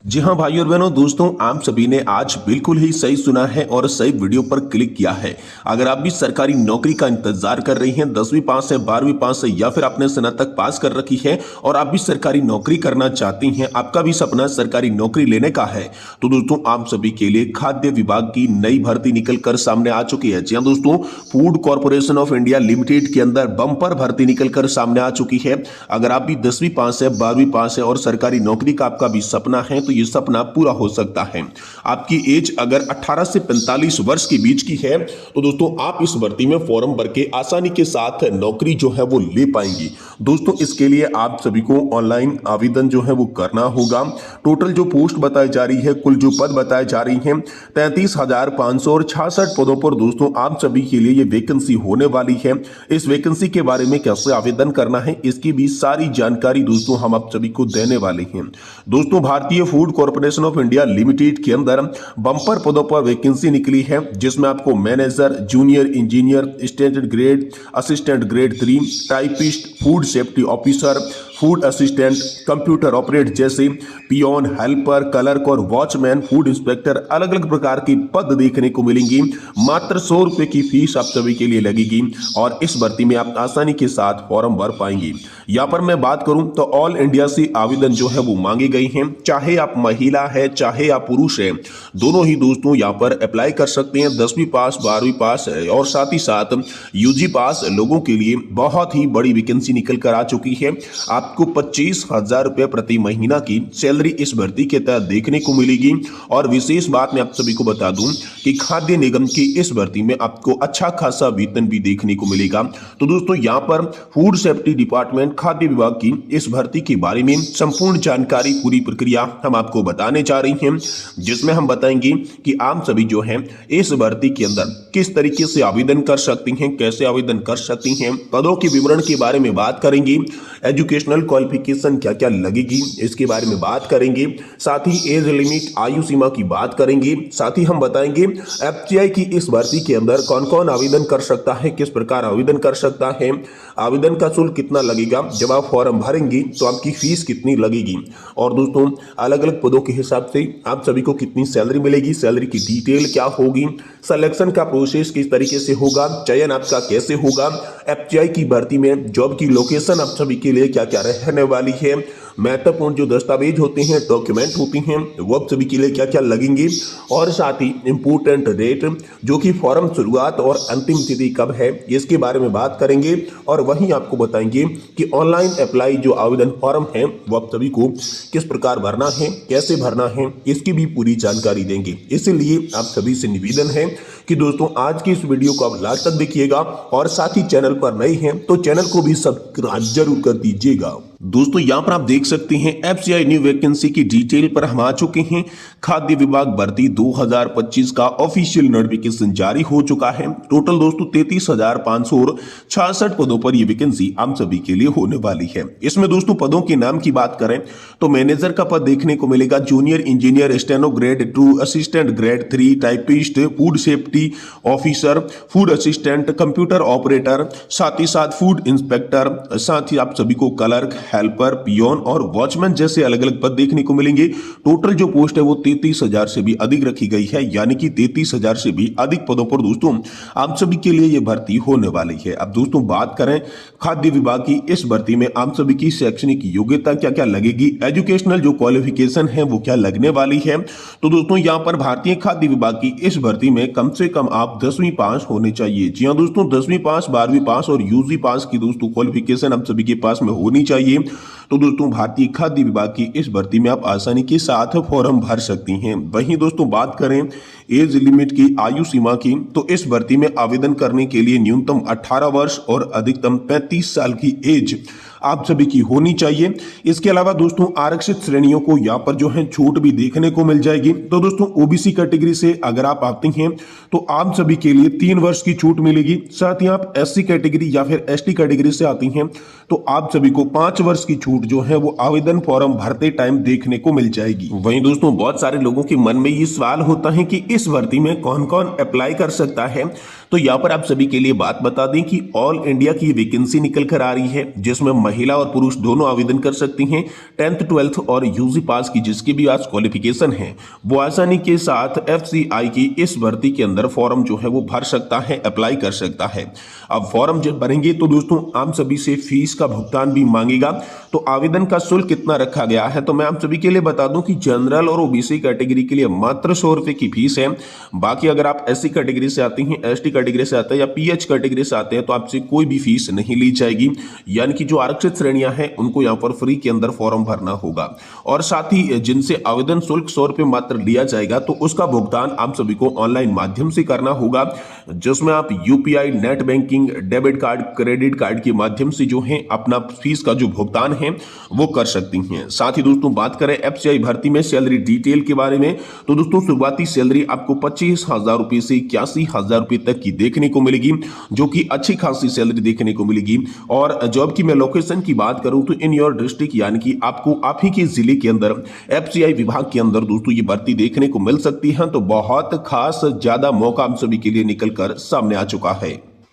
जी हाँ भाइयों और बहनों, दोस्तों आप सभी ने आज बिल्कुल ही सही सुना है और सही वीडियो पर क्लिक किया है। अगर आप भी सरकारी नौकरी का इंतजार कर रही हैं, 10वीं पास है, 12वीं पास है या फिर आपने स्नातक पास कर रखी है और आप भी सरकारी नौकरी करना चाहती हैं, आपका भी सपना सरकारी नौकरी लेने का है, तो दोस्तों आप सभी के लिए खाद्य विभाग की नई भर्ती निकल कर सामने आ चुकी है। जी हाँ दोस्तों, food corporation of India limited के अंदर बम्पर भर्ती निकल कर सामने आ चुकी है। अगर आप भी 10वीं पास है, 12वीं पास है और सरकारी नौकरी का आपका भी सपना है तो ये सपना पूरा हो सकता है। आपकी एज अगर 18 से 45 वर्ष के बीच की है तो दोस्तों आप इस भर्ती में फॉर्म भर के आसानी के साथ नौकरी जो है वो ले पाएंगी। दोस्तों इसके लिए आप सभी को ऑनलाइन आवेदन जो है वो करना होगा। टोटल जो पोस्ट बताई जा रही है, कुल जो पद बताए जा रही हैं 33,566 पदों पर दोस्तों आप सभी के लिए ये वैकेंसी होने वाली है। इस वैकेंसी के बारे में कैसे आवेदन करना है इसकी भी सारी जानकारी दोस्तों हम आप सभी को देने वाले हैं। दोस्तों भारतीय food corporation of India limited के अंदर बम्पर पदों पर वैकेंसी निकली है, जिसमें आपको manager, junior engineer, standard grade, assistant grade 3, typist, food safety officer, food assistant, computer operator जैसे पियोन, हेल्पर, क्लर्क और वॉचमैन, फूड इंस्पेक्टर अलग अलग प्रकार की पद देखने को मिलेंगी। मात्र 100 रुपए की फीस आप सभी के लिए लगेगी और इस भर्ती में आप आसानी के साथ फॉर्म भर पाएंगी। यहाँ पर मैं बात करूं तो ऑल इंडिया से आवेदन जो है वो मांगे गए हैं। चाहे आप महिला है चाहे आप पुरुष है, दोनों ही दोस्तों यहाँ पर अप्लाई कर सकते हैं। 10वीं पास, 12वीं पास है और साथ ही साथ यूजी पास लोगों के लिए बहुत ही बड़ी वैकेंसी निकल कर आ चुकी है। आपको 25,000 रुपए प्रति महीना की सैलरी इस भर्ती के तहत देखने को मिलेगी। और विशेष बात मैं आप सभी को बता दूं कि खाद्य निगम की इस भर्ती में आपको अच्छा खासा वेतन भी देखने को मिलेगा। तो दोस्तों यहाँ पर फूड सेफ्टी डिपार्टमेंट खाद्य विभाग की इस भर्ती के बारे में संपूर्ण जानकारी, पूरी प्रक्रिया हम आपको बताने जा रही हैं, जिसमें हम बताएंगे कि आप सभी जो हैं इस भर्ती के अंदर किस तरीके से आवेदन कर सकती हैं, कैसे आवेदन कर सकती हैं, पदों के विवरण के बारे में बात करेंगे, एजुकेशनल क्वालिफिकेशन क्या क्या लगेगी इसके बारे में बात करेंगे, साथ ही एज लिमिट, आयु सीमा की बात करेंगे, साथ ही हम बताएंगे एफटीआई की इस भर्ती के अंदर कौन कौन आवेदन कर सकता है, किस प्रकार आवेदन कर सकता है, आवेदन का शुल्क कितना लगेगा, जब आप फॉर्म भरेंगी तो आपकी फीस कितनी लगेगी, और दोस्तों अलग अलग पदों के हिसाब से आप सभी को कितनी सैलरी मिलेगी, सैलरी की डिटेल क्या होगी, सिलेक्शन का प्रोसेस किस तरीके से होगा, चयन आपका कैसे होगा, एफटीआई की भर्ती में जॉब की लोकेशन आप सभी के लिए क्या क्या रहने वाली है, महत्वपूर्ण जो दस्तावेज होते हैं, डॉक्यूमेंट होती हैं, वो आप सभी के लिए क्या क्या लगेंगे, और साथ ही इंपोर्टेंट डेट जो कि फॉर्म शुरुआत और अंतिम तिथि कब है इसके बारे में बात करेंगे। और वहीं आपको बताएंगे कि ऑनलाइन अप्लाई जो आवेदन फॉर्म है वो आप सभी को किस प्रकार भरना है, कैसे भरना है, इसकी भी पूरी जानकारी देंगे। इसलिए आप सभी से निवेदन है कि दोस्तों आज की इस वीडियो को आप लास्ट तक देखिएगा और साथ ही चैनल पर नए हैं तो चैनल को भी सब्सक्राइब जरूर कर दीजिएगा। दोस्तों यहाँ पर आप देख सकते हैं एफसीआई न्यू वैकेंसी की डिटेल पर हम आ चुके हैं। खाद्य विभाग भर्ती 2025 का ऑफिशियल नोटिफिकेशन जारी हो चुका है। टोटल दोस्तों 33,566 पदों पर यह वैकेंसी आप सभी के लिए होने वाली है। इसमें दोस्तों पदों के नाम की बात करें तो मैनेजर का पद देखने को मिलेगा, junior engineer, steno grade 2, assistant grade 3, typist, food safety officer, food assistant, computer operator, साथ ही साथ फूड इंस्पेक्टर, साथ ही आप सभी को क्लर्क, हेल्पर, पियोन और वॉचमैन जैसे अलग अलग पद देखने को मिलेंगे। टोटल जो पोस्ट है वो 33,000 से भी अधिक रखी गई है, यानी कि 33,000 से भी अधिक पदों पर दोस्तों आप सभी के लिए ये भर्ती होने वाली है। अब दोस्तों बात करें खाद्य विभाग की इस भर्ती में आप सभी की शैक्षणिक योग्यता क्या क्या लगेगी, एजुकेशनल जो क्वालिफिकेशन है वो क्या लगने वाली है, तो दोस्तों यहाँ पर भारतीय खाद्य विभाग की इस भर्ती में कम से कम आप 10वीं पास होने चाहिए। जी हाँ दोस्तों, 10वीं पास, 12वीं पास और यूजी पास की दोस्तों क्वालिफिकेशन आप सभी के पास में होनी चाहिए। तो दोस्तों भारतीय खाद्य विभाग की इस भर्ती में आप आसानी के साथ फॉर्म भर सकती हैं। वहीं दोस्तों बात करें एज लिमिट की, आयु सीमा की, तो इस भर्ती में आवेदन करने के लिए न्यूनतम 18 वर्ष और अधिकतम 35 साल की एज आप सभी की होनी चाहिए। इसके अलावा दोस्तों आरक्षित श्रेणियों को यहाँ पर जो है छूट भी देखने को मिल जाएगी। तो दोस्तों ओबीसी कैटेगरी से अगर आप आती हैं तो आप सभी के लिए 3 वर्ष की छूट मिलेगी। साथ ही आप एससी कैटेगरी या फिर एसटी कैटेगरी से आती हैं तो आप सभी को 5 वर्ष की छूट जो है वो आवेदन फॉर्म भरते टाइम देखने को मिल जाएगी। वहीं दोस्तों बहुत सारे लोगों के मन में ये सवाल होता है कि इस भर्ती में कौन कौन अप्लाई कर सकता है, तो यहाँ पर आप सभी के लिए बात बता दें कि ऑल इंडिया की वैकेंसी निकल कर आ रही है, जिसमें महिला और पुरुष दोनों आवेदन कर सकती हैं। 10th 12th और यूजी पास की जिसकी भी आज क्वालिफिकेशन है वो आसानी के साथ एफसीआई की इस भर्ती के अंदर फॉर्म जो है वो भर सकता है, अप्लाई कर सकता है। अब फॉर्म जब भरेंगे तो दोस्तों आप सभी से फीस का भुगतान भी मांगेगा। तो आवेदन का शुल्क कितना रखा गया है तो मैं आप सभी के लिए बता दूं कि जनरल और ओबीसी कैटेगरी के लिए मात्र 100 रुपए की फीस है। बाकी अगर आप एससी कैटेगरी से आते हैं, एसटी कैटेगरी से आते हैं या पीएच कैटेगरी से आते हैं तो आपसे कोई भी फीस नहीं ली जाएगी। यानी कि जो आरक्षित श्रेणियां हैं उनको यहां पर फ्री के अंदर फॉर्म भरना होगा। और साथ ही जिनसे आवेदन शुल्क 100 रुपए मात्र लिया जाएगा तो उसका भुगतान आप सभी को ऑनलाइन माध्यम से करना होगा, जिसमें आप UPI, net banking, debit card, credit card के माध्यम से जो है अपना फीस का जो भुगतान है वो कर सकती हैं। साथ ही दोस्तों बात करें एफसीआई भर्ती में सैलरी डिटेल के बारे में तो दोस्तों शुरुआती सैलरी आपको 25,000 रुपए से 81,000 रुपए तक की देखने को मिलेगी, जो कि अच्छी खासी सैलरी देखने को मिलेगी। और जॉब की मैं लोकेशन की बात करूं तो इन योर डिस्ट्रिक्ट, यानी कि आपको आप ही के जिले के अंदर एफसीआई विभाग के अंदर दोस्तों ये भर्ती देखने को मिल सकती है। तो बहुत खास ज्यादा मौका हम सभी के लिए निकल कर सामने आ चुका है।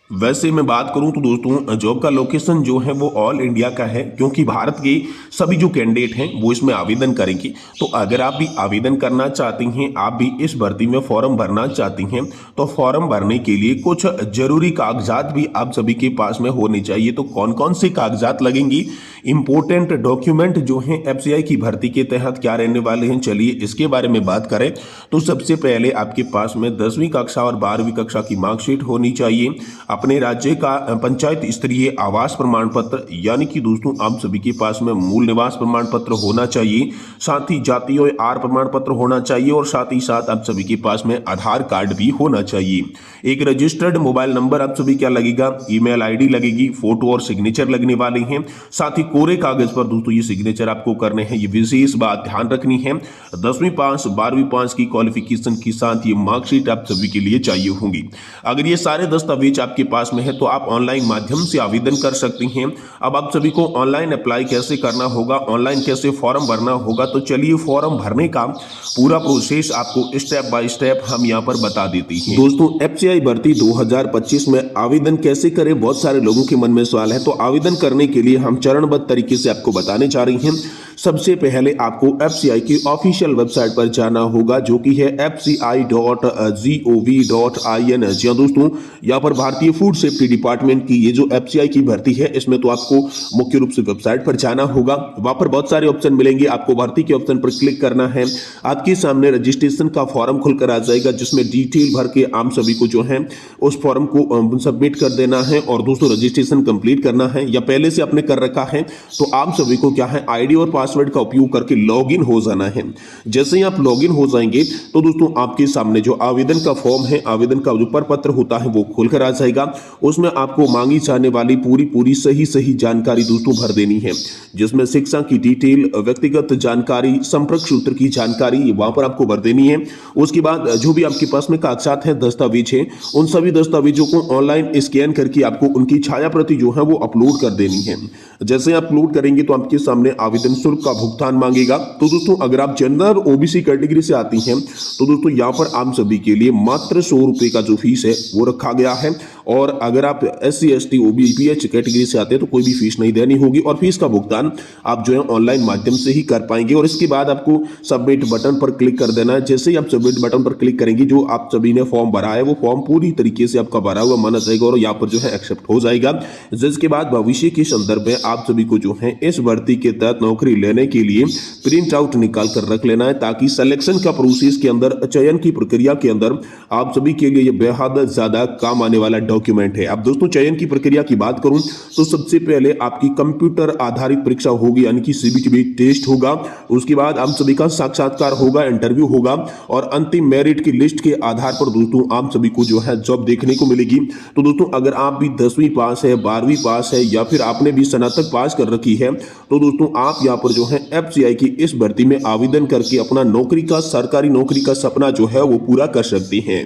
वैसे मैं बात करूं तो दोस्तों जॉब का लोकेशन जो है वो ऑल इंडिया का है, क्योंकि भारत के सभी जो कैंडिडेट हैं वो इसमें आवेदन करेंगे। तो अगर आप भी आवेदन करना चाहती हैं, आप भी इस भर्ती में फॉर्म भरना चाहती हैं, तो फॉर्म भरने के लिए कुछ जरूरी कागजात भी आप सभी के पास में होने चाहिए। तो कौन कौन से कागजात लगेंगी, इंपोर्टेंट डॉक्यूमेंट जो है एफसीआई की भर्ती के तहत क्या रहने वाले हैं, चलिए इसके बारे में बात करें। तो सबसे पहले आपके पास में 10वीं कक्षा और 12वीं कक्षा की मार्कशीट होनी चाहिए, अपने राज्य का पंचायत स्तरीय आवास प्रमाण पत्र, यानी कि दोस्तों आप सभी के पास में मूल निवास प्रमाण पत्र होना चाहिए, साथ ही जाति और आय प्रमाण पत्र होना चाहिए, और साथ ही साथ आप सभी के पास में आधार कार्ड भी होना चाहिए। एक रजिस्टर्ड मोबाइल नंबर आप सभी क्या लगेगा, ईमेल आईडी लगेगी, फोटो और सिग्नेचर लगने वाले हैं। साथ ही कोरे कागज पर दोस्तों ये सिग्नेचर आपको करने हैं, ये विशेष बात ध्यान रखनी है। 10वीं पास 12वीं पास की क्वालिफिकेशन के साथ ये मार्कशीट आप सभी के लिए चाहिए होंगी। अगर ये सारे दस्तावेज आपके पास में है तो आप ऑनलाइन माध्यम से आवेदन कर सकती हैं। अब आप सभी को ऑनलाइन अप्लाई कैसे करना होगा, ऑनलाइन कैसे फॉर्म भरना होगा, तो चलिए फॉर्म भरने का पूरा प्रोसेस आपको स्टेप बाय स्टेप हम यहां पर बता देते हैं। दोस्तों एफसीआई भर्ती 2025 में आवेदन कैसे करें, बहुत सारे लोगों के मन में सवाल है। तो आवेदन करने के लिए हम चरणबद्ध तरीके से आपको बताने जा रही हैं। सबसे पहले आपको एफसीआई की ऑफिशियल वेबसाइट पर जाना होगा, जो कि है fci.gov.in। जी हाँ दोस्तों, यहाँ पर भारतीय फूड सेफ्टी डिपार्टमेंट की ये जो एफसीआई की भर्ती है इसमें तो आपको मुख्य रूप से वेबसाइट पर जाना होगा। वहां पर बहुत सारे ऑप्शन मिलेंगे, आपको भर्ती के ऑप्शन पर क्लिक करना है। आपके सामने रजिस्ट्रेशन का फॉर्म खुलकर आ जाएगा, जिसमें डिटेल भर के आप सभी को जो है उस फॉर्म को सबमिट कर देना है। और दोस्तों रजिस्ट्रेशन कंप्लीट करना है, या पहले से आपने कर रखा है तो आप सभी को क्या है आईडी और पासवर्ड का उपयोग करके लॉगिन हो जाना है। जैसे ही आप लॉगिन हो जाएंगे तो दोस्तों आपके सामने जो आवेदन का फॉर्म है, आवेदन का जो प्रपत्र होता है वो खुलकर आ जाएगा। उसमें आपको मांगी जाने वाली पूरी सही जानकारी दोस्तों भर देनी है, जिसमें शिक्षा की डिटेल, व्यक्तिगत जानकारी, संपर्क सूत्र की जानकारी वहां पर आपको भर देनी है। उसके बाद जो भी आपके पास में कागजात है, दस्तावेज है, उन सभी दस्तावेजों को ऑनलाइन स्कैन करके आपको उनकी छाया प्रति जो है वो अपलोड कर देनी है। जैसे आप अपलोड करेंगे तो आपके सामने आवेदन शुल्क का भुगतान मांगेगा। तो दोस्तों अगर आप जनरल ओबीसी कैटेगरी से आती हैं तो दोस्तों यहां पर आप सभी के लिए मात्र 100 रुपए का जो फीस है वो रखा गया है। और अगर आप SC ST OBC pH category से आते हैं तो कोई भी फीस नहीं देनी होगी, और फीस का भुगतान आप जो है ऑनलाइन माध्यम से ही कर पाएंगे। और इसके बाद आपको सबमिट बटन पर क्लिक कर देना है। जैसे ही आप सबमिट बटन पर क्लिक करेंगे, जो आप सभी ने फॉर्म भरा है वो फॉर्म पूरी तरीके से आपका भरा हुआ माना जाएगा और यहाँ पर जो है एक्सेप्ट हो जाएगा। जिसके बाद भविष्य के संदर्भ में आप सभी को जो है इस भर्ती के तहत नौकरी लेने के लिए प्रिंट आउट निकाल कर रख लेना है, ताकि सिलेक्शन का प्रोसेस के अंदर, चयन की प्रक्रिया के अंदर आप सभी के लिए बेहद ज्यादा काम आने वाला डॉक्यूमेंट है। अब दोस्तों चयन की प्रक्रिया की बात करूं तो सबसे पहले आपकी कंप्यूटर आधारित परीक्षा होगी, यानी कि सीबीटी टेस्ट होगा। उसके बाद आप सभी का साक्षात्कार होगा, इंटरव्यू होगा, और अंतिम मेरिट की लिस्ट के आधार पर दोस्तों आप सभी को जो है जॉब देखने को मिलेगी। तो दोस्तों अगर आप भी 10वीं पास है, 12वीं पास है, या फिर आपने भी स्नातक पास कर रखी है, तो दोस्तों आप यहाँ पर जो है एफसीआई की इस भर्ती में आवेदन करके अपना नौकरी का, सरकारी नौकरी का सपना जो है वो पूरा कर सकते हैं।